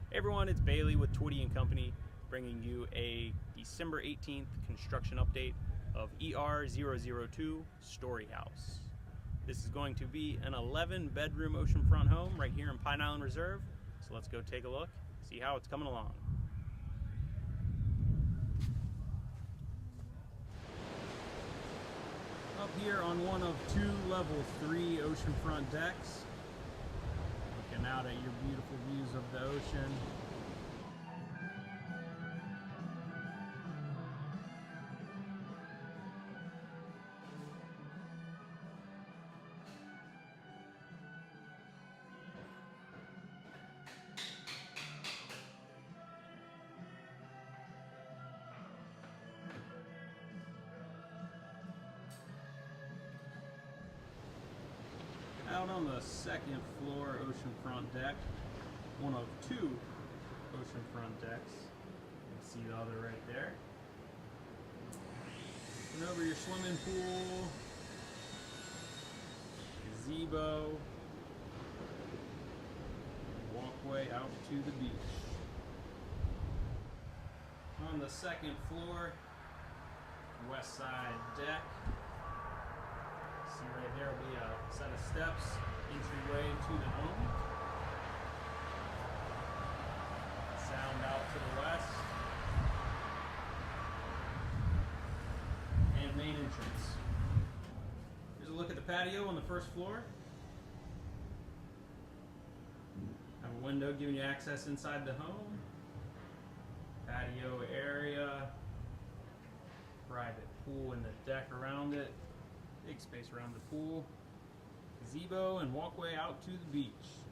Hey everyone, it's Bailey with Twiddy and Company, bringing you a December 18th construction update of ER002 Story House. This is going to be an 11-bedroom oceanfront home right here in Pine Island Reserve. So let's go take a look, see how it's coming along. Up here on one of two level 3 oceanfront decks, looking out at your beautiful views of the ocean. Out on the second floor oceanfront deck, one of two oceanfront decks. You can see the other right there. And over your swimming pool, gazebo, walkway out to the beach. On the second floor, west side deck. See right there will be a set of steps, entryway to the home. Sound out to the west. And main entrance. Here's a look at the patio on the first floor. Have a window giving you access inside the home. Patio area. Private pool and the deck around it. Big space around the pool, gazebo, and walkway out to the beach.